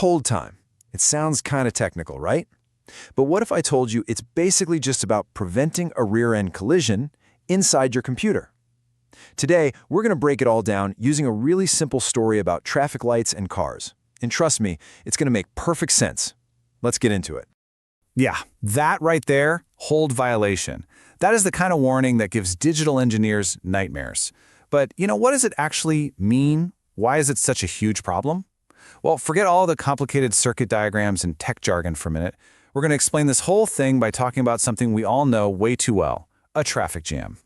hold time. It sounds kind of technical, right? But what if I told you it's basically just about preventing a rear-end collision inside your computer? Today, we're going to break it all down using a really simple story about traffic lights and cars. And trust me, it's going to make perfect sense. Let's get into it. Yeah, that right there, hold violation. That is the kind of warning that gives digital engineers nightmares. But what does it actually mean? Why is it such a huge problem? Well, forget all the complicated circuit diagrams and tech jargon for a minute. We're going to explain this whole thing by talking about something we all know way too well, a traffic jam.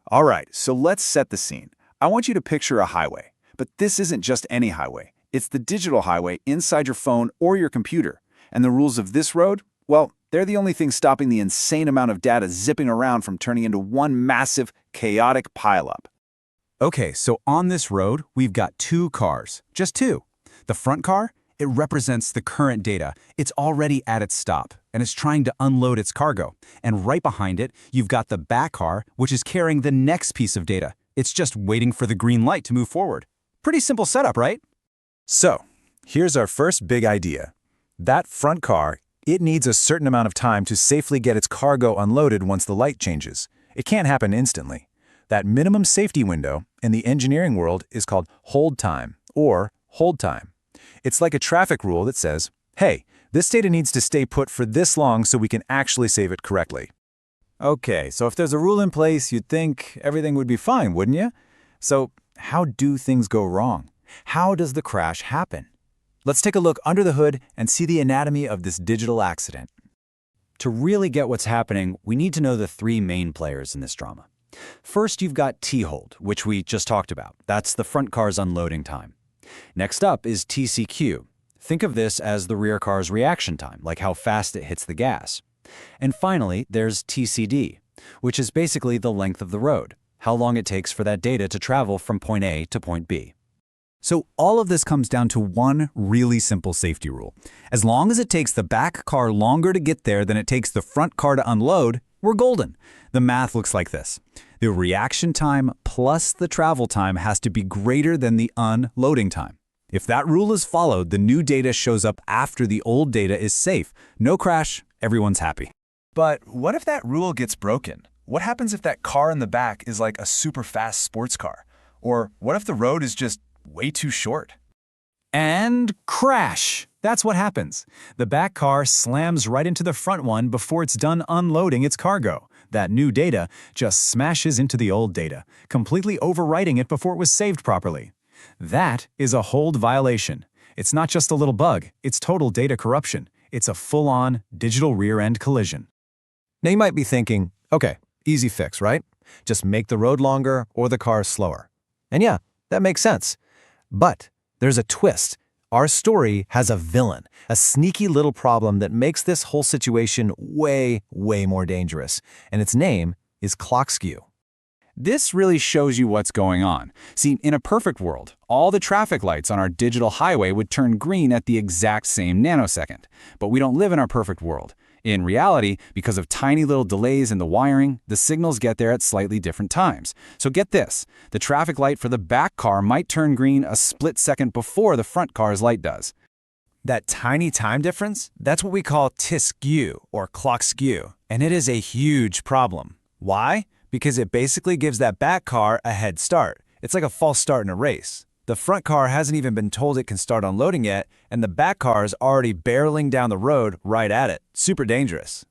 All right, so let's set the scene. I want you to picture a highway, but this isn't just any highway. It's the digital highway inside your phone or your computer. And the rules of this road? Well, they're the only thing stopping the insane amount of data zipping around from turning into one massive, chaotic pileup. Okay, so on this road, we've got two cars, just two. The front car, it represents the current data. It's already at its stop, and it's trying to unload its cargo. And right behind it, you've got the back car, which is carrying the next piece of data. It's just waiting for the green light to move forward. Pretty simple setup, right? So, here's our first big idea. That front car, it needs a certain amount of time to safely get its cargo unloaded once the light changes. It can't happen instantly. That minimum safety window in the engineering world is called hold time, or hold time. It's like a traffic rule that says, hey, this data needs to stay put for this long so we can actually save it correctly. Okay, so if there's a rule in place, you'd think everything would be fine, wouldn't you? So how do things go wrong? How does the crash happen? Let's take a look under the hood and see the anatomy of this digital accident. To really get what's happening, we need to know the three main players in this drama. First, you've got T-hold, which we just talked about. That's the front car's unloading time. Next up is TCQ. Think of this as the rear car's reaction time, like how fast it hits the gas. And finally, there's TCD, which is basically the length of the road, how long it takes for that data to travel from point A to point B. So all of this comes down to one really simple safety rule. As long as it takes the back car longer to get there than it takes the front car to unload, we're golden. The math looks like this. The reaction time plus the travel time has to be greater than the unloading time. If that rule is followed, the new data shows up after the old data is safe. No crash, everyone's happy. But what if that rule gets broken? What happens if that car in the back is like a super fast sports car? Or what if the road is just way too short? And crash! That's what happens. The back car slams right into the front one before it's done unloading its cargo. That new data just smashes into the old data, completely overwriting it before it was saved properly. That is a hold violation. It's not just a little bug, it's total data corruption. It's a full-on digital rear-end collision. Now you might be thinking, okay, easy fix, right? Just make the road longer or the car slower. And yeah, that makes sense. But there's a twist. Our story has a villain, a sneaky little problem that makes this whole situation way, way more dangerous. And its name is clock skew. This really shows you what's going on. See, in a perfect world, all the traffic lights on our digital highway would turn green at the exact same nanosecond. But we don't live in our perfect world. In reality, because of tiny little delays in the wiring, the signals get there at slightly different times. So get this, the traffic light for the back car might turn green a split second before the front car's light does. That tiny time difference, that's what we call T-skew, or clock skew. And it is a huge problem. Why? Because it basically gives that back car a head start. It's like a false start in a race. The front car hasn't even been told it can start unloading yet, and the back car is already barreling down the road right at it. Super dangerous.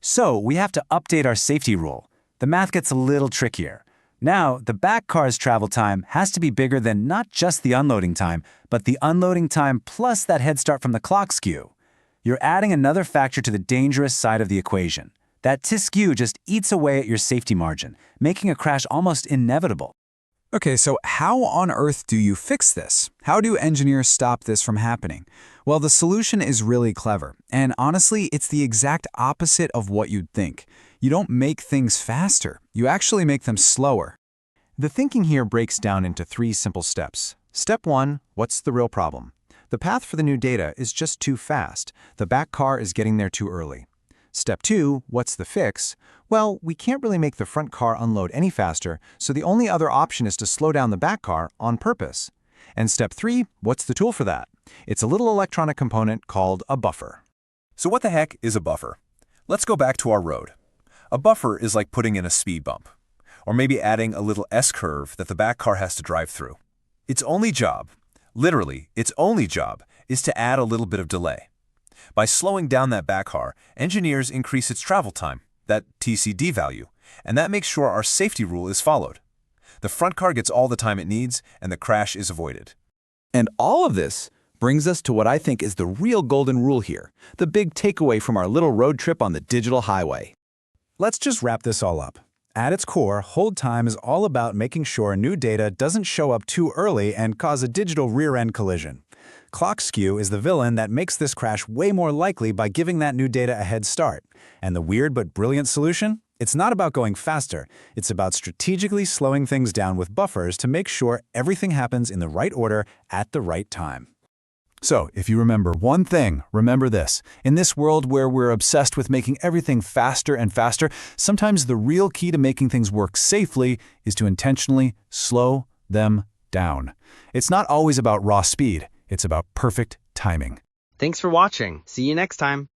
So we have to update our safety rule. The math gets a little trickier. Now, the back car's travel time has to be bigger than not just the unloading time, but the unloading time plus that head start from the clock skew. You're adding another factor to the dangerous side of the equation. That T-skew just eats away at your safety margin, making a crash almost inevitable. Okay, so how on earth do you fix this? How do engineers stop this from happening? Well, the solution is really clever, and honestly, it's the exact opposite of what you'd think. You don't make things faster, you actually make them slower. The thinking here breaks down into 3 simple steps. Step 1, what's the real problem? The path for the new data is just too fast. The back car is getting there too early. Step 2, what's the fix? Well, we can't really make the front car unload any faster, so the only other option is to slow down the back car on purpose. And step 3, what's the tool for that? It's a little electronic component called a buffer. So what the heck is a buffer? Let's go back to our road. A buffer is like putting in a speed bump, or maybe adding a little S-curve that the back car has to drive through. Its only job, literally, its only job, is to add a little bit of delay. By slowing down that back car, engineers increase its travel time, that TCD value, and that makes sure our safety rule is followed. The front car gets all the time it needs, and the crash is avoided. And all of this brings us to what I think is the real golden rule here, the big takeaway from our little road trip on the digital highway. Let's just wrap this all up. At its core, hold time is all about making sure new data doesn't show up too early and cause a digital rear-end collision. Clock skew is the villain that makes this crash way more likely by giving that new data a head start. And the weird but brilliant solution? It's not about going faster. It's about strategically slowing things down with buffers to make sure everything happens in the right order at the right time. So, if you remember one thing, remember this. In this world where we're obsessed with making everything faster and faster, sometimes the real key to making things work safely is to intentionally slow them down. It's not always about raw speed. It's about perfect timing. Thanks for watching. See you next time.